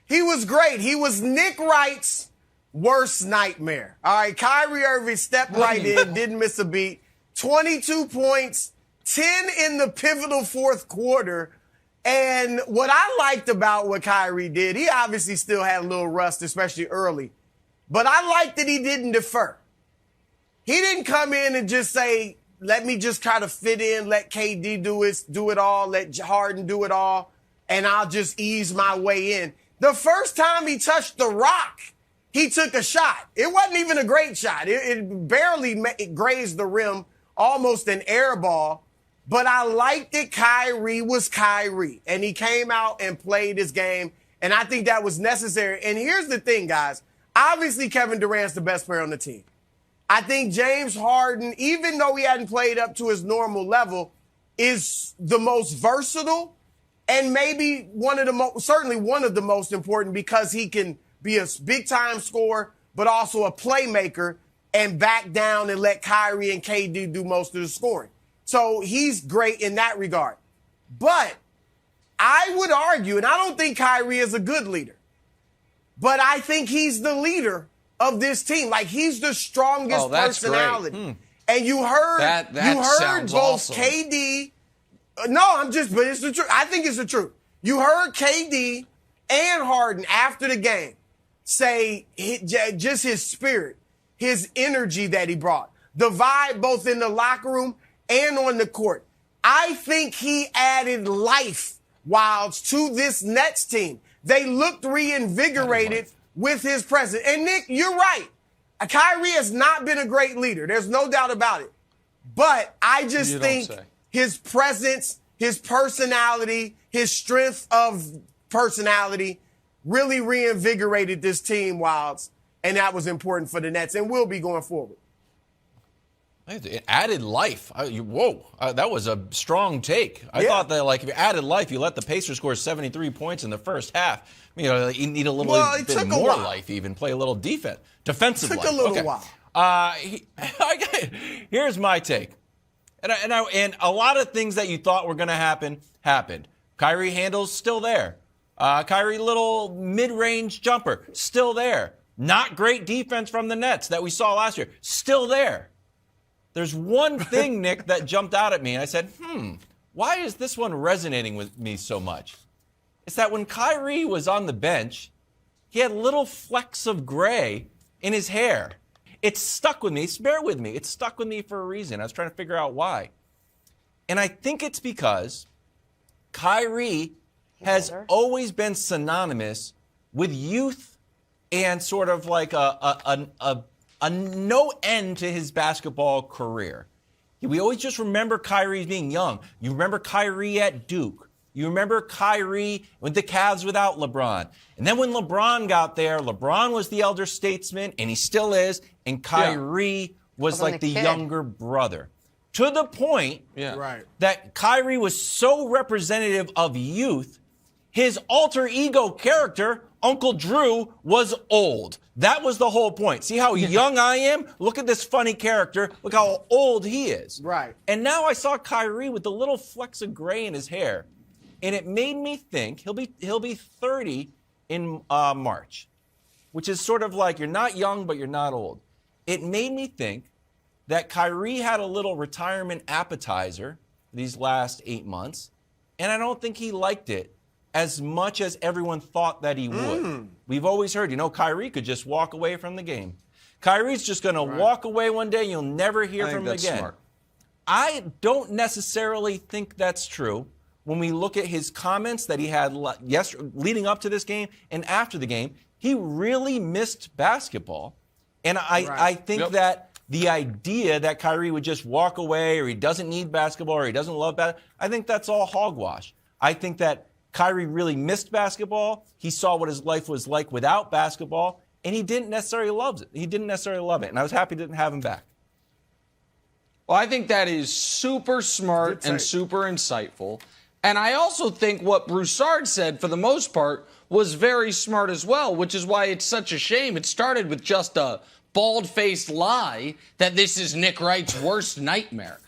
He was great. He was Nick Wright's worst nightmare. All right, Kyrie Irving stepped right in, didn't miss a beat. 22 points, 10 in the pivotal fourth quarter. And what I liked about what Kyrie did, he obviously still had a little rust, especially early. But I liked that he didn't defer. He didn't come in and just say, let me just try to fit in, let KD do it all, let Harden do it all, and I'll just ease my way in. The first time he touched the rock, he took a shot. It wasn't even a great shot. It barely grazed the rim, almost an air ball. But I liked that Kyrie was Kyrie, and he came out and played his game, and I think that was necessary. And here's the thing, guys. Obviously, Kevin Durant's the best player on the team. I think James Harden, even though he hadn't played up to his normal level, is the most versatile and maybe certainly one of the most important because he can be a big-time scorer, but also a playmaker and back down and let Kyrie and KD do most of the scoring. So he's great in that regard. But I would argue, and I don't think Kyrie is a good leader, but I think he's the leader of this team. Like, he's the strongest personality. And you heard both awesome. KD. No, but it's the truth. I think it's the truth. You heard KD and Harden after the game say just his spirit, his energy that he brought, the vibe both in the locker room and on the court. I think he added life, Wilds, to this Nets team. They looked reinvigorated with his presence. And Nick, you're right. Kyrie has not been a great leader. There's no doubt about it. But I just think his presence, his personality, his strength of personality really reinvigorated this team, Wilds. And that was important for the Nets and will be going forward. It added life. That was a strong take. I thought that, like, if you added life, you let the Pacers score 73 points in the first half. You know, you need a little bit more life, even play a little defensive life. Took a little while. Here's my take, and a lot of things that you thought were going to happen happened. Kyrie handles still there. Kyrie little mid-range jumper still there. Not great defense from the Nets that we saw last year still there. There's one thing, Nick, that jumped out at me, and I said, why is this one resonating with me so much? It's that when Kyrie was on the bench, he had little flecks of gray in his hair. It stuck with me. Bear with me. It stuck with me for a reason. I was trying to figure out why. And I think it's because Kyrie has always been synonymous with youth and sort of like a no end to his basketball career. We always just remember Kyrie being young. You remember Kyrie at Duke. You remember Kyrie with the Cavs without LeBron. And then when LeBron got there, LeBron was the elder statesman, and he still is, and Kyrie was like the younger brother. To the point that Kyrie was so representative of youth, his alter ego character, Uncle Drew, was old. That was the whole point. See how young I am? Look at this funny character. Look how old he is. Right. And now I saw Kyrie with the little flecks of gray in his hair, and it made me think he'll be 30 in March, which is sort of like you're not young, but you're not old. It made me think that Kyrie had a little retirement appetizer these last 8 months, and I don't think he liked it as much as everyone thought that he would. We've always heard, Kyrie could just walk away from the game. Kyrie's just going to walk away one day and you'll never hear from him again. Smart. I don't necessarily think that's true when we look at his comments that he had leading up to this game and after the game. He really missed basketball. And I think that the idea that Kyrie would just walk away or he doesn't need basketball or he doesn't love basketball, I think that's all hogwash. I think that Kyrie really missed basketball. He saw what his life was like without basketball, and he didn't necessarily love it. And I was happy to have him back. Well, I think that is super smart and super insightful. And I also think what Broussard said, for the most part, was very smart as well, which is why it's such a shame. It started with just a bald-faced lie that this is Nick Wright's worst nightmare.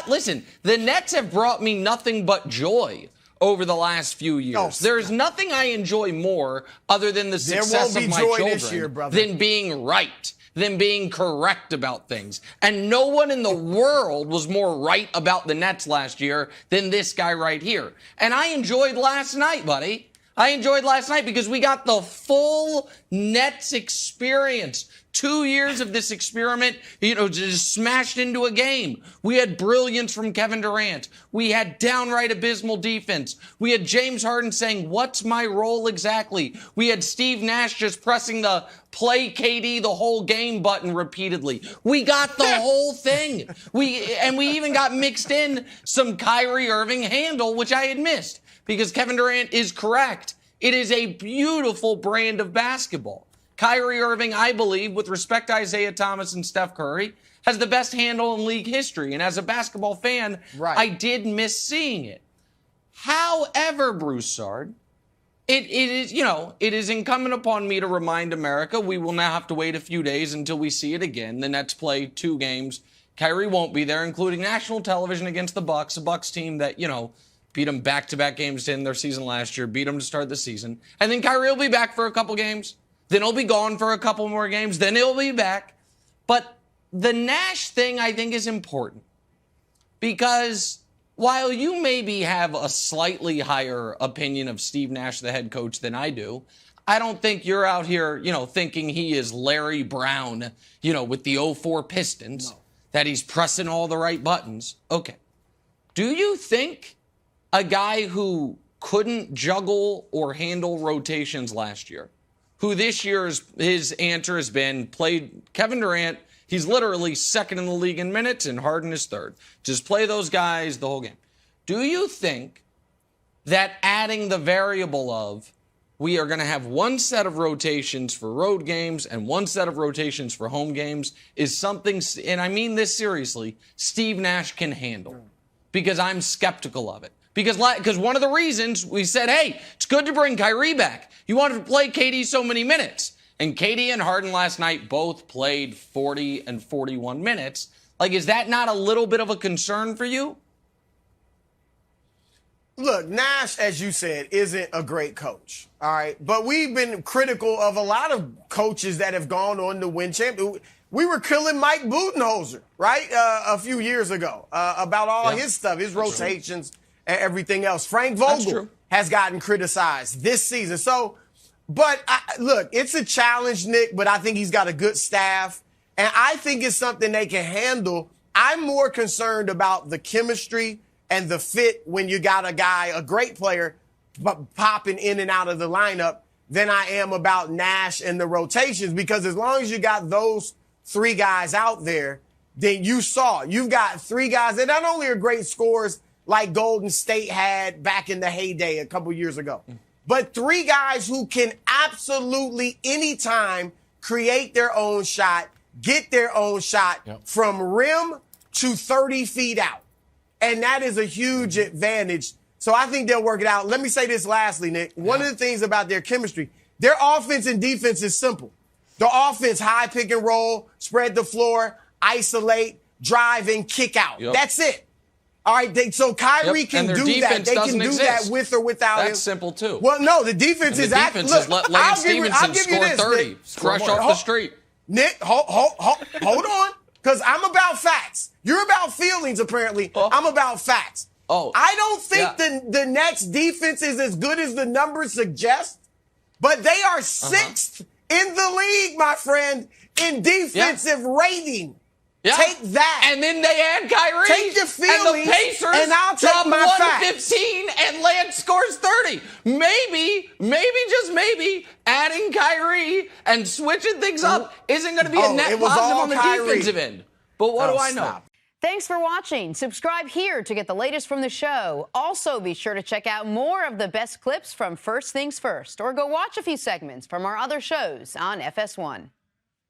Listen, the Nets have brought me nothing but joy over the last few years. Oh, There's nothing I enjoy more other than the success of my children than being right, than being correct about things. And no one in the world was more right about the Nets last year than this guy right here. And I enjoyed last night, buddy. I enjoyed last night because we got the full Nets experience. 2 years of this experiment, just smashed into a game. We had brilliance from Kevin Durant. We had downright abysmal defense. We had James Harden saying, "What's my role exactly?" We had Steve Nash just pressing the play KD the whole game button repeatedly. We got the whole thing. We even got mixed in some Kyrie Irving handle, which I had missed because Kevin Durant is correct. It is a beautiful brand of basketball. Kyrie Irving, I believe, with respect to Isaiah Thomas and Steph Curry, has the best handle in league history. And as a basketball fan, I did miss seeing it. However, Broussard, it is incumbent upon me to remind America we will now have to wait a few days until we see it again. The Nets play 2 games. Kyrie won't be there, including national television against the Bucks, a Bucks team that, beat them back-to-back games to end their season last year, beat them to start the season. And then Kyrie will be back for a couple games. Then he'll be gone for a couple more games. Then he'll be back. But the Nash thing, I think, is important. Because while you maybe have a slightly higher opinion of Steve Nash, the head coach, than I do, I don't think you're out here, thinking he is Larry Brown, with the 04 Pistons, that he's pressing all the right buttons. Okay. Do you think a guy who couldn't juggle or handle rotations last year, who this year his answer has been played Kevin Durant, he's literally second in the league in minutes, and Harden is third. Just play those guys the whole game. Do you think that adding the variable of we are going to have one set of rotations for road games and one set of rotations for home games is something, and I mean this seriously, Steve Nash can handle? Because I'm skeptical of it. Because one of the reasons we said, hey, it's good to bring Kyrie back. You wanted to play KD so many minutes. And KD and Harden last night both played 40 and 41 minutes. Is that not a little bit of a concern for you? Look, Nash, as you said, isn't a great coach. All right. But we've been critical of a lot of coaches that have gone on to win championships. We were killing Mike Budenholzer, right, a few years ago about all his stuff, his rotations. And everything else. Frank Vogel has gotten criticized this season. Look, it's a challenge, Nick, but I think he's got a good staff. And I think it's something they can handle. I'm more concerned about the chemistry and the fit when you got a great player, popping in and out of the lineup than I am about Nash and the rotations. Because as long as you got those 3 guys out there, then you've got 3 guys that not only are great scorers, like Golden State had back in the heyday a couple years ago. But 3 guys who can absolutely anytime create their own shot, get their own shot from rim to 30 feet out. And that is a huge advantage. So I think they'll work it out. Let me say this lastly, Nick. One of the things about their chemistry, their offense and defense is simple. The offense, high pick and roll, spread the floor, isolate, drive, and kick out. That's it. All right, so Kyrie can do that. They can do that with or without him. That's simple, too. Well, no, the defense is let Lance Stevenson score 30, fresh off the street. Nick, hold on, because I'm about facts. You're about feelings, apparently. I'm about facts. I don't think the Nets' defense is as good as the numbers suggest, but they are 6th in the league, my friend, in defensive rating. Take that. And then they add Kyrie. Take your feelings. And the Pacers and I'll take drop my 115 and Lance scores 30. Maybe, just maybe, adding Kyrie and switching things up isn't going to be a net positive on the defensive end. But what do I know? Thanks for watching. Subscribe here to get the latest from the show. Also, be sure to check out more of the best clips from First Things First, or go watch a few segments from our other shows on FS1.